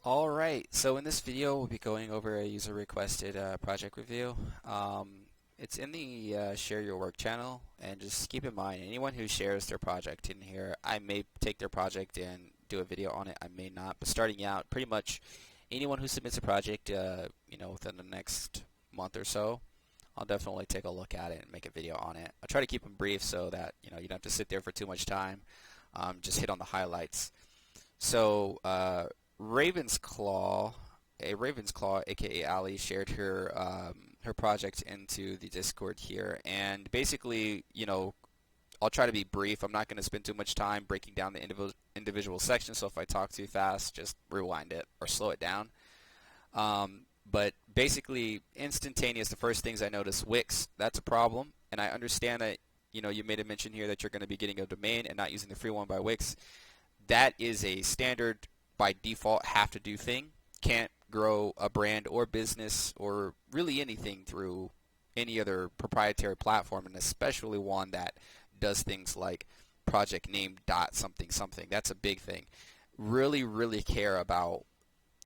Alright, so in this video we'll be going over a user requested project review. It's in the share your work channel, and just keep in mind anyone who shares their project in here, I may take their project and do a video on it, I may not, but starting out pretty much anyone who submits a project within the next month or so, I'll definitely take a look at it and make a video on it. I'll try to keep them brief so that you don't have to sit there for too much time. Just hit on the highlights. So Raven's Claw, aka Ali, shared her project into the Discord here, and basically, I'll try to be brief. I'm not going to spend too much time breaking down the individual sections, so if I talk too fast, just rewind it or slow it down. But basically, instantaneous, the first things I noticed, Wix, that's a problem, and I understand that you made a mention here that you're going to be getting a domain and not using the free one by Wix. That is a standard by default have to do thing. Can't grow a brand or business or really anything through any other proprietary platform, and especially one that does things like project name dot something something. That's a big thing. Really care about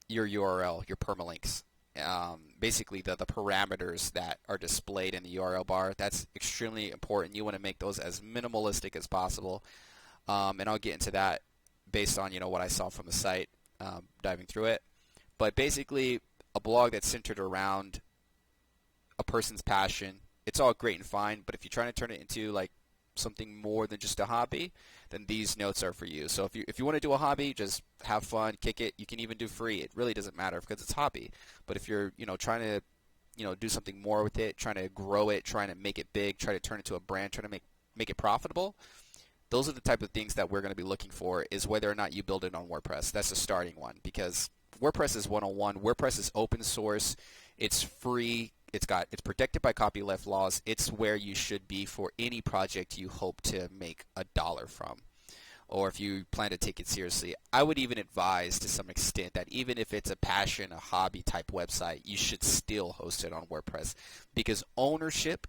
your URL, your permalinks. Basically the parameters that are displayed in the URL bar. That's extremely important. You want to make those as minimalistic as possible, and I'll get into that based on what I saw from the site, diving through it. But basically, a blog that's centered around a person's passion, it's all great and fine, but if you're trying to turn it into like something more than just a hobby, then these notes are for you. So if you want to do a hobby, just have fun, kick it. You can even do free. It really doesn't matter because it's hobby. But if you're trying to do something more with it, trying to grow it, trying to make it big, try to turn it into a brand, trying to make it profitable, those are the type of things that we're going to be looking for, is whether or not you build it on WordPress. That's a starting one, because WordPress is 101. WordPress is open source. It's free. It's protected by copyleft laws. It's where you should be for any project you hope to make a dollar from, or if you plan to take it seriously. I would even advise to some extent that even if it's a passion, a hobby type website, you should still host it on WordPress, because ownership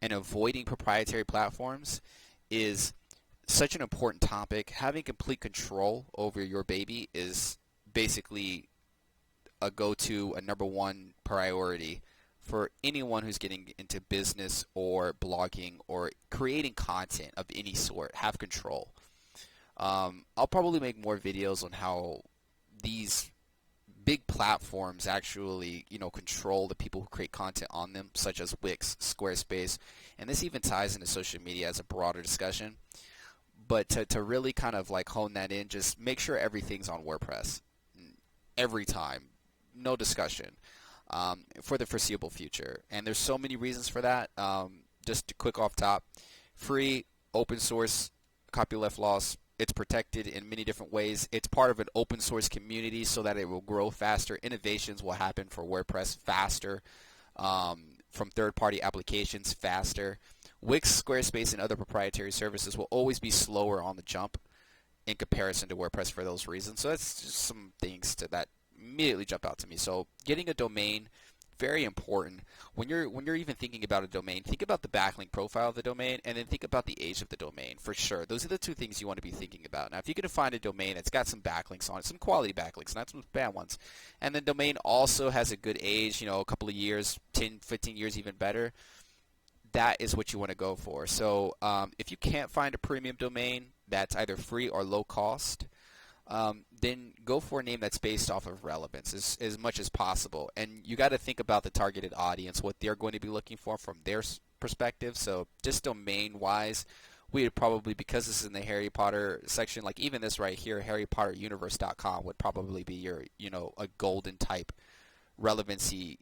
and avoiding proprietary platforms is such an important topic. Having complete control over your baby is basically a go-to, a number one priority for anyone who's getting into business or blogging or creating content of any sort. Have control. I'll probably make more videos on how these big platforms actually, control the people who create content on them, such as Wix, Squarespace, and this even ties into social media as a broader discussion. But to really kind of like hone that in, just make sure everything's on WordPress every time, no discussion, for the foreseeable future. And there's so many reasons for that. Just quick off top, free, open source, copyleft laws. It's protected in many different ways. It's part of an open source community so that it will grow faster. Innovations will happen for WordPress faster, from third-party applications faster. Wix, Squarespace, and other proprietary services will always be slower on the jump in comparison to WordPress for those reasons. So that's just some things that immediately jump out to me. So getting a domain, very important. When you're even thinking about a domain, think about the backlink profile of the domain, and then think about the age of the domain for sure. Those are the two things you want to be thinking about. Now, if you can find a domain that's got some backlinks on it, some quality backlinks, not some bad ones, and the domain also has a good age, a couple of years, 10, 15 years, even better, that is what you want to go for. So if you can't find a premium domain that's either free or low cost, then go for a name that's based off of relevance as much as possible. And you got to think about the targeted audience, what they're going to be looking for from their perspective. So just domain-wise, we would probably, because this is in the Harry Potter section, like even this right here, HarryPotterUniverse.com would probably be your, a golden type relevancy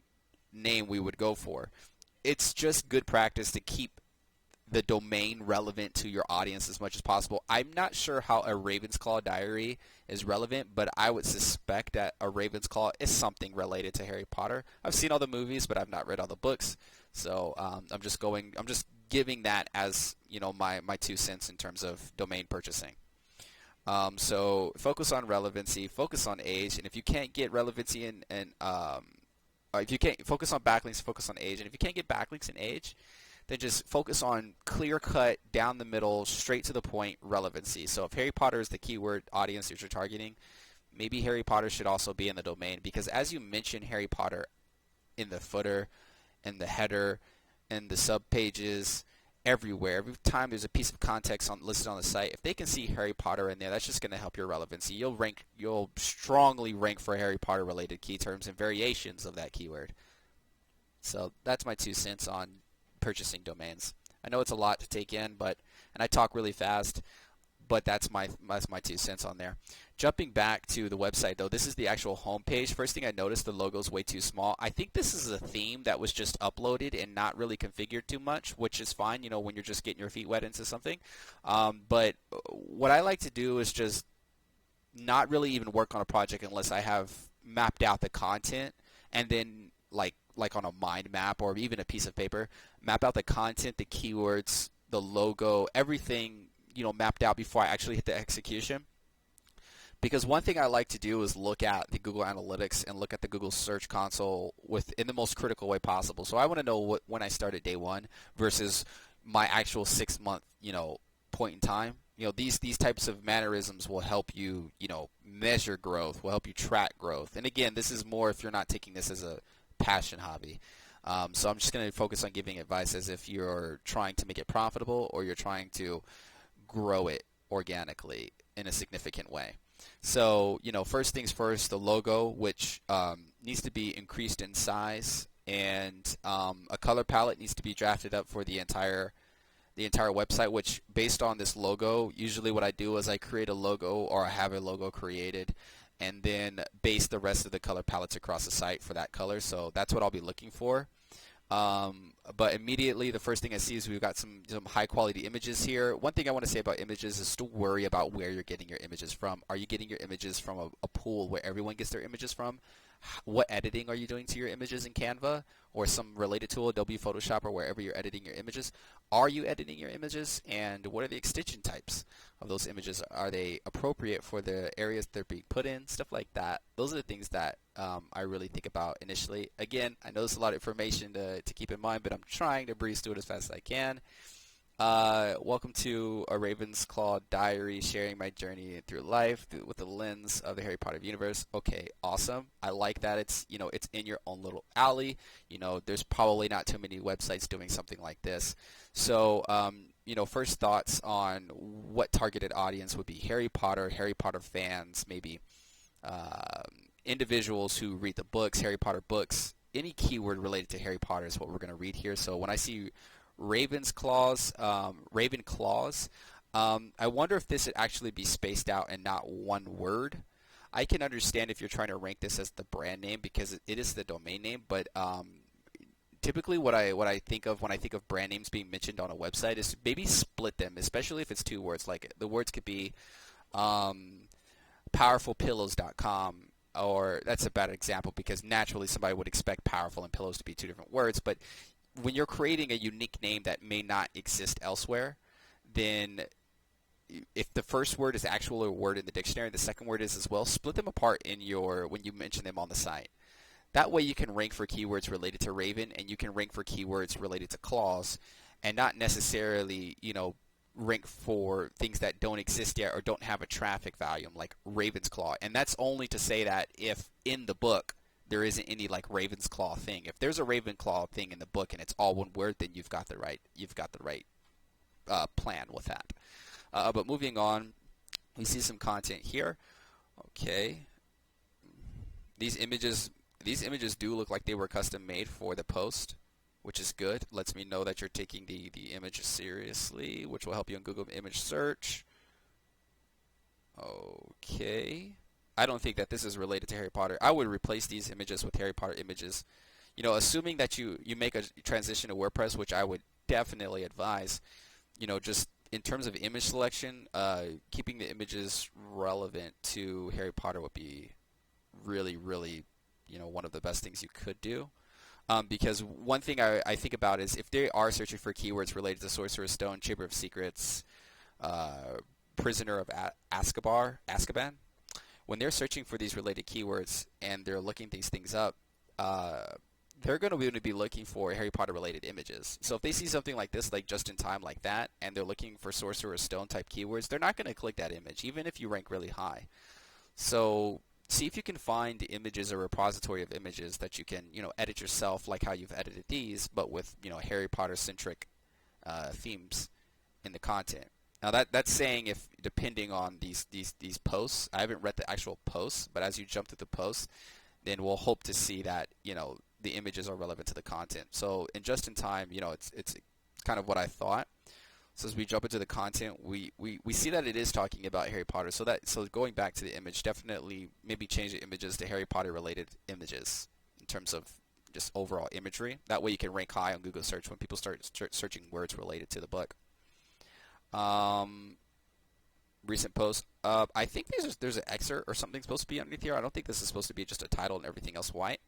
name we would go for. It's just good practice to keep the domain relevant to your audience as much as possible. I'm not sure how a Ravensclaw diary is relevant, but I would suspect that a Ravensclaw is something related to Harry Potter. I've seen all the movies, but I've not read all the books, so I'm just giving that as my 2 cents in terms of domain purchasing. So focus on relevancy, focus on age, and if you can't get relevancy and if you can't focus on backlinks, focus on age, and if you can't get backlinks and age, then just focus on clear-cut, down the middle, straight to the point relevancy. So if Harry Potter is the keyword audience that you're targeting, maybe Harry Potter should also be in the domain, because as you mention Harry Potter in the footer, in the header, in the sub pages, everywhere. Every time there's a piece of context listed on the site, if they can see Harry Potter in there, that's just going to help your relevancy. You'll strongly rank for Harry Potter related key terms and variations of that keyword. So that's my 2 cents on purchasing domains. I know it's a lot to take in, and I talk really fast, but that's my 2 cents on there. Jumping back to the website though, this is the actual home page. First thing I noticed, the logo's way too small. I think this is a theme that was just uploaded and not really configured too much, which is fine, when you're just getting your feet wet into something. But what I like to do is just not really even work on a project unless I have mapped out the content, and then like on a mind map or even a piece of paper, map out the content, the keywords, the logo, everything mapped out before I actually hit the execution. Because one thing I like to do is look at the Google Analytics and look at the Google Search Console in the most critical way possible. So I want to know when I start at day one versus my actual 6-month point in time. These types of mannerisms will help you measure growth, will help you track growth. And again, this is more if you're not taking this as a passion hobby. So I'm just going to focus on giving advice as if you're trying to make it profitable or you're trying to grow it organically in a significant way. So, first things first, the logo, which needs to be increased in size, and a color palette needs to be drafted up for the entire website, which based on this logo, usually what I do is I create a logo or I have a logo created and then base the rest of the color palettes across the site for that color. So that's what I'll be looking for. But immediately the first thing I see is we've got some high quality images here. One thing I want to say about images is to worry about where you're getting your images from. Are you getting your images from a pool where everyone gets their images from? What editing are you doing to your images in Canva or some related tool, Adobe Photoshop, or wherever you're editing your images? Are you editing your images, and what are the extension types of those images? Are they appropriate for the areas they're being put in? Stuff like that. Those are the things that I really think about initially. Again, I know there's a lot of information to keep in mind, but I'm trying to breeze through it as fast as I can. Welcome to a Raven's Claw diary, sharing my journey through life with the lens of the Harry Potter universe. Okay, awesome. I like that it's in your own little alley. There's probably not too many websites doing something like this. So, first thoughts on what targeted audience would be: Harry Potter fans, maybe individuals who read the books, Harry Potter books. Any keyword related to Harry Potter is what we're going to read here. So when I see Raven claws, I wonder if this would actually be spaced out and not one word. I can understand if you're trying to rank this as the brand name because it is the domain name, but typically what I think of when I think of brand names being mentioned on a website is maybe split them, especially if it's 2 words. Like the words could be powerfulpillows.com, or that's a bad example because naturally somebody would expect powerful and pillows to be 2 different words, but when you're creating a unique name that may not exist elsewhere, then if the first word is actually a word in the dictionary, the second word is as well, split them apart when you mention them on the site. That way you can rank for keywords related to Raven, and you can rank for keywords related to claws, and not necessarily, rank for things that don't exist yet or don't have a traffic volume like Raven's Claw. And that's only to say that if in the book there isn't any like Raven's Claw thing. If there's a Ravenclaw thing in the book and it's all one word, then you've got the right plan with that. But moving on, we see some content here. Okay, these images do look like they were custom made for the post, which is good. Lets me know that you're taking the image seriously, which will help you in Google image search. Okay. I don't think that this is related to Harry Potter. I would replace these images with Harry Potter images. Assuming that you make a transition to WordPress, which I would definitely advise, just in terms of image selection, keeping the images relevant to Harry Potter would be really, really, one of the best things you could do. Because one thing I think about is if they are searching for keywords related to Sorcerer's Stone, Chamber of Secrets, Prisoner of Azkaban, when they're searching for these related keywords and they're looking these things up, they're going to be looking for Harry Potter related images. So if they see something like this, like Just in Time like that, and they're looking for Sorcerer's Stone type keywords, they're not going to click that image, even if you rank really high. So see if you can find images, a repository of images that you can, edit yourself, like how you've edited these, but with, Harry Potter centric themes in the content. Now that's saying if depending on these posts, I haven't read the actual posts, but as you jump through the posts, then we'll hope to see that the images are relevant to the content. So in just in time, it's kind of what I thought. So as we jump into the content, we see that it is talking about Harry Potter. So going back to the image, definitely maybe change the images to Harry Potter related images in terms of just overall imagery. That way you can rank high on Google search when people start searching words related to the book. Um, Recent posts. I think there's an excerpt or something supposed to be underneath here. I don't think this is supposed to be just a title and everything else white.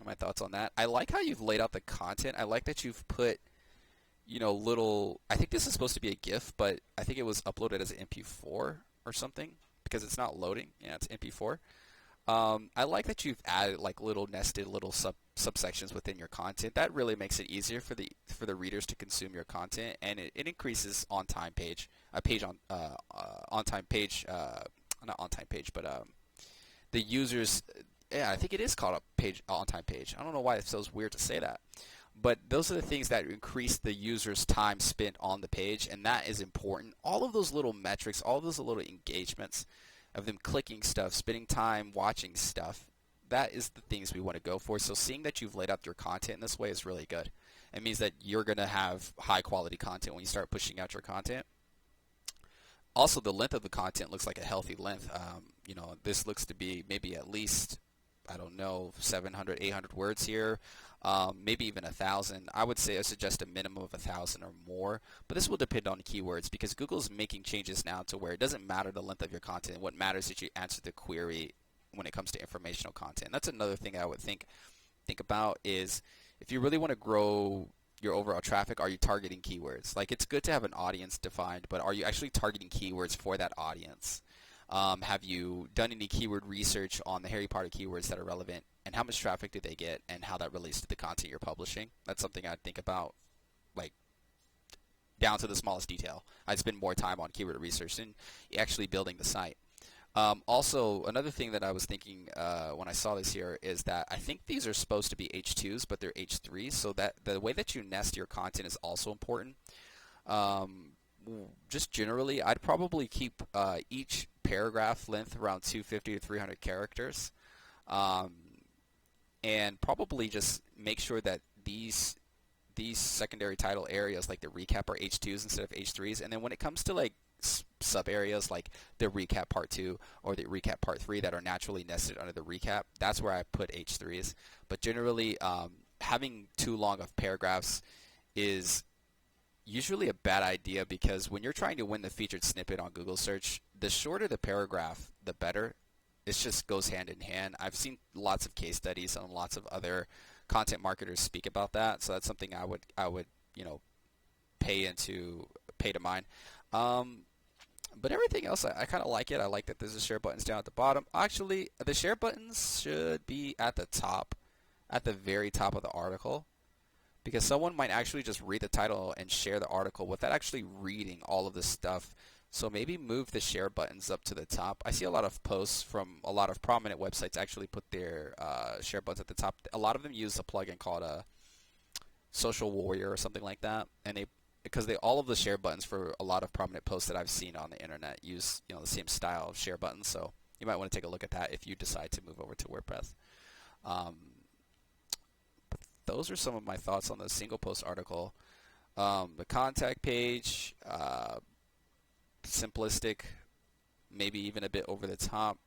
My thoughts on that. I like how you've laid out the content. I like that you've put little, I think this is supposed to be a GIF, but I think it was uploaded as an MP4 or something because it's not loading. Yeah, it's MP4. I like that you've added like little nested little subsections within your content. That really makes it easier for the readers to consume your content, and it increases on-time page, on-time page, not on-time page, but the users. Yeah, I think it is called a page on-time page. I don't know why it feels weird to say that. But those are the things that increase the user's time spent on the page, and that is important. All of those little metrics, all of those little engagements of them clicking stuff, spending time watching stuff, that is the things we want to go for. So seeing that you've laid out your content in this way is really good. It means that you're going to have high quality content when you start pushing out your content. Also, the length of the content looks like a healthy length. This looks to be maybe at least, I don't know, 700, 800 words here. Maybe even 1,000. I suggest a minimum of 1,000 or more, but this will depend on keywords because Google's making changes now to where it doesn't matter the length of your content. What matters is that you answer the query when it comes to informational content. That's another thing I would think about is if you really want to grow your overall traffic, are you targeting keywords? Like it's good to have an audience defined, but are you actually targeting keywords for that audience? Have you done any keyword research on the Harry Potter keywords that are relevant, and how much traffic do they get, and how that relates to the content you're publishing? That's something I'd think about, like down to the smallest detail. I'd spend more time on keyword research than actually building the site. Also, another thing that I was thinking when I saw this here is that I think these are supposed to be H2s, but they're H3s, so that the way that you nest your content is also important. Just generally, I'd probably keep each paragraph length around 250 to 300 characters, and probably just make sure that these secondary title areas like the recap are H2s instead of H3s, and then when it comes to like sub areas like the recap part 2 or the recap part 3 that are naturally nested under the recap, that's where I put H3s. But generally, having too long of paragraphs is usually a bad idea because when you're trying to win the featured snippet on Google search, the shorter the paragraph, the better. It just goes hand in hand. I've seen lots of case studies and lots of other content marketers speak about that, so that's something I would pay to mind. But everything else, I kind of like it. I like that there's the share buttons down at the bottom. Actually, the share buttons should be at the top, at the very top of the article, because someone might actually just read the title and share the article without actually reading all of this stuff. So maybe move the share buttons up to the top. I see a lot of posts from a lot of prominent websites actually put their share buttons at the top. A lot of them use a plugin called a Social Warrior or something like that, and because all of the share buttons for a lot of prominent posts that I've seen on the internet use the same style of share buttons. So you might want to take a look at that if you decide to move over to WordPress. But those are some of my thoughts on the single post article. The contact page, simplistic, maybe even a bit over the top.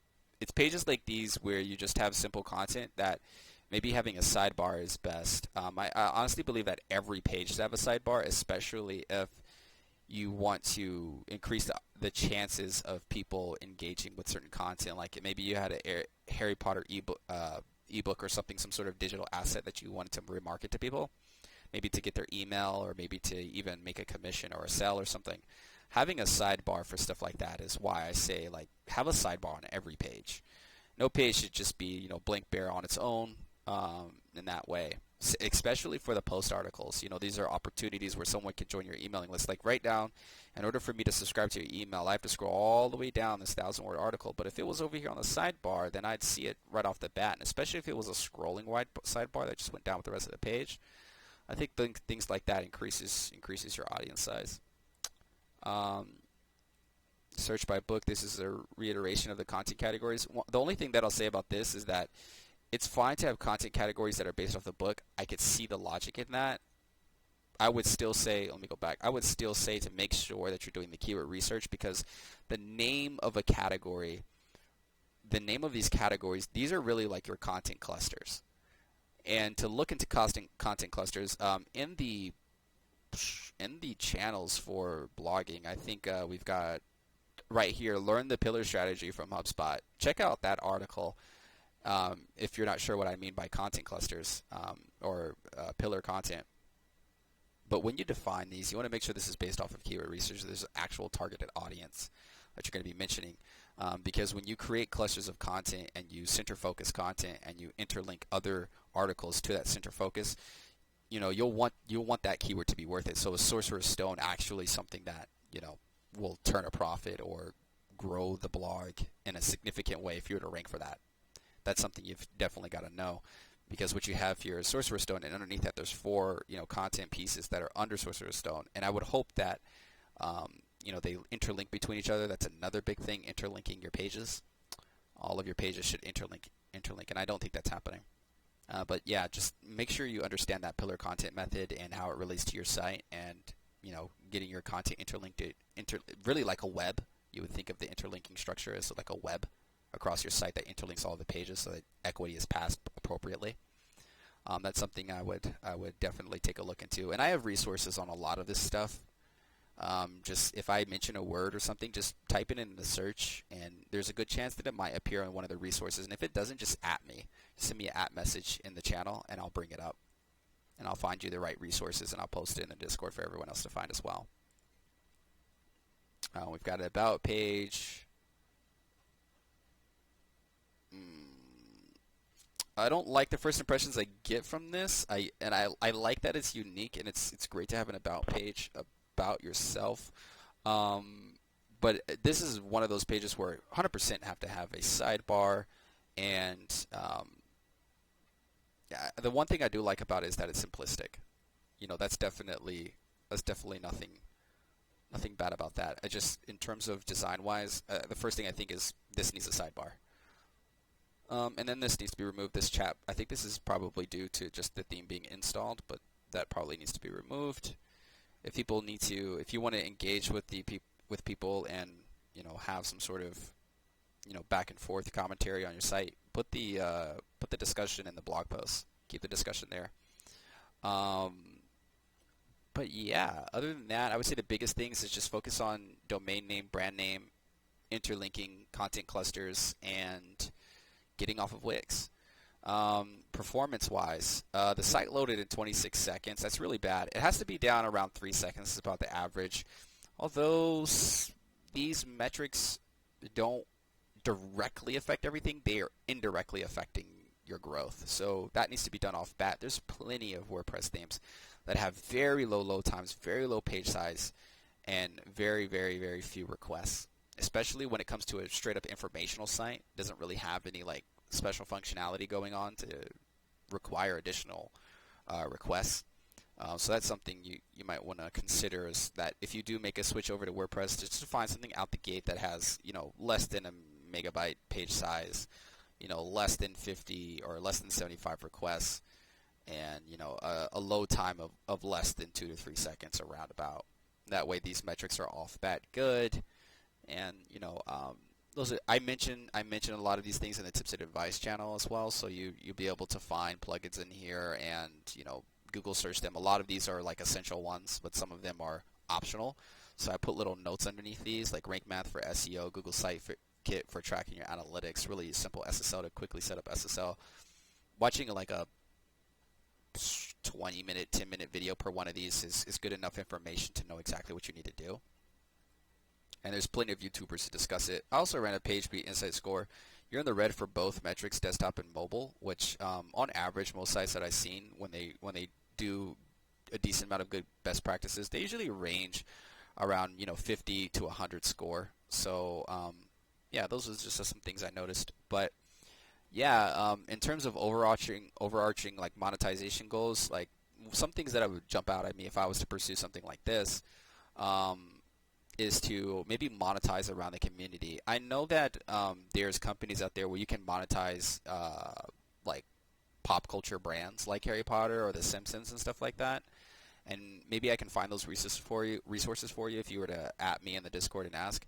It's pages like these where you just have simple content that maybe having a sidebar is best. I honestly believe that every page should have a sidebar, especially if you want to increase the chances of people engaging with certain content. Like maybe you had a Harry Potter ebook or something, some sort of digital asset that you wanted to remarket to people, maybe to get their email or maybe to even make a commission or a sale or something. Having a sidebar for stuff like that is why I say like have a sidebar on every page. No page should just be blank bare on its own in that way. especially for the post articles. These are opportunities where someone can join your emailing list. Like right down, in order for me to subscribe to your email, I have to scroll all the way down this 1,000-word article. But if it was over here on the sidebar, then I'd see it right off the bat. And especially if it was a scrolling wide sidebar that just went down with the rest of the page, I think things like that increases your audience size. Search by book. This is a reiteration of the content categories. The only thing that I'll say about this is that it's fine to have content categories that are based off the book. I could see the logic in that. I would still say, let me go back. I would still say to make sure that you're doing the keyword research, because the name of a category, the name of these categories, these are really like your content clusters. And to look into content clusters, in the channels for blogging, I think we've got right here, Learn the Pillar Strategy from HubSpot. Check out that article if you're not sure what I mean by content clusters or pillar content. But when you define these, you want to make sure this is based off of keyword research. There's an actual targeted audience that you're going to be mentioning. Because when you create clusters of content and you center focus content and you interlink other articles to that center focus, you'll want that keyword to be worth it. So is Sorcerer's Stone actually something that will turn a profit or grow the blog in a significant way if you were to rank for that? That's something you've definitely got to know, because what you have here is Sorcerer's Stone, and underneath that there's 4 content pieces that are under Sorcerer's Stone. And I would hope that they interlink between each other. That's another big thing, interlinking your pages. All of your pages should interlink, and I don't think that's happening. But yeah, just make sure you understand that pillar content method and how it relates to your site, and getting your content interlinked, really like a web. You would think of the interlinking structure as like a web across your site that interlinks all the pages so that equity is passed appropriately. That's something I would definitely take a look into. And I have resources on a lot of this stuff. Just if I mention a word or something, just type it in the search, and there's a good chance that it might appear on one of the resources. And if it doesn't, just @ me. Send me an @ message in the channel, and I'll bring it up. And I'll find you the right resources, and I'll post it in the Discord for everyone else to find as well. We've got an About page. I don't like the first impressions I get from this. I like that it's unique, and it's great to have an About page about yourself. But this is one of those pages where 100% have to have a sidebar, and the one thing I do like about it is that it's simplistic. That's definitely nothing bad about that. I just, in terms of design-wise, the first thing I think is this needs a sidebar. And then this needs to be removed. This chat, I think this is probably due to just the theme being installed, but that probably needs to be removed. If you want to engage with with people and have some sort of back and forth commentary on your site, put the discussion in the blog post. Keep the discussion there. But yeah, other than that, I would say the biggest things is just focus on domain name, brand name, interlinking content clusters, and getting off of Wix. Performance-wise, the site loaded in 26 seconds. That's really bad. It has to be down around 3 seconds. It's about the average. Although these metrics don't directly affect everything, they are indirectly affecting your growth. So that needs to be done off bat. There's plenty of WordPress themes that have very low load times, very low page size, and very, very, very few requests. Especially when it comes to a straight up informational site. It doesn't really have any like special functionality going on to require additional requests. So that's something you might want to consider, is that if you do make a switch over to WordPress, just to find something out the gate that has less than a megabyte page size, less than 50 or less than 75 requests, and a load time of less than 2 to 3 seconds around about. That way these metrics are off bat good. And those are, I mentioned a lot of these things in the Tips and Advice channel as well, so you'll be able to find plugins in here and Google search them. A lot of these are like essential ones, but some of them are optional. So I put little notes underneath these, like Rank Math for SEO, Google Site Kit for tracking your analytics, really simple SSL to quickly set up SSL. Watching like a 20-minute, 10-minute video per one of these is good enough information to know exactly what you need to do. And there's plenty of YouTubers to discuss it. I also ran a PageSpeed Insight Score. you're in the red for both metrics, desktop and mobile, which on average, most sites that I've seen when they do a decent amount of good best practices, they usually range around 50 to 100 score. So yeah, those are just some things I noticed. But yeah, in terms of overarching like monetization goals, like some things that I would jump out at me if I was to pursue something like this, um, is to maybe monetize around the community. I know that there's companies out there where you can monetize like pop culture brands like Harry Potter or The Simpsons and stuff like that. And maybe I can find those resources for you if you were to at me in the Discord and ask.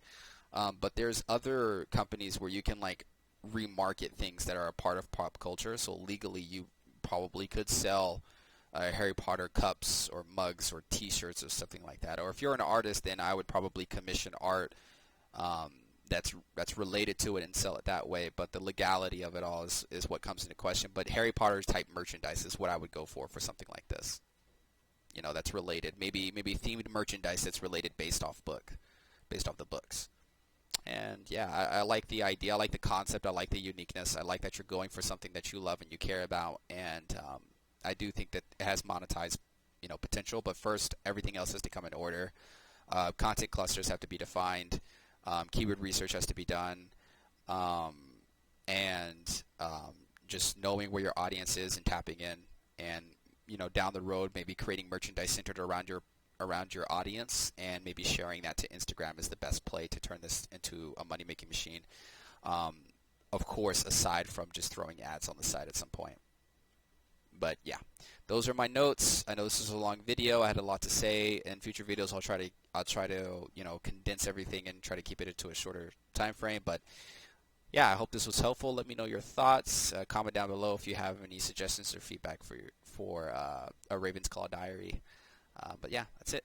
But there's other companies where you can like remarket things that are a part of pop culture. So legally, you probably could sell Harry Potter cups or mugs or T-shirts or something like that. Or if you're an artist, then I would probably commission art um, that's related to it and sell it that way. But the legality of it all is what comes into question. But Harry Potter type merchandise is what I would go for something like this. That's related. Maybe themed merchandise that's related based off the books. And yeah, I like the idea. I like the concept. I like the uniqueness. I like that you're going for something that you love and you care about. And I do think that it has monetized, potential. But first, everything else has to come in order. Content clusters have to be defined. Keyword research has to be done. Um, and just knowing where your audience is and tapping in, and down the road maybe creating merchandise centered around your audience, and maybe sharing that to Instagram is the best play to turn this into a money making machine. Um, of course, aside from just throwing ads on the side at some point. But yeah, those are my notes. I know this is a long video. I had a lot to say. In future videos, I'll try to condense everything and try to keep it into a shorter time frame. But yeah, I hope this was helpful. Let me know your thoughts. Comment down below if you have any suggestions or feedback for a Raven's Claw diary. But yeah, that's it.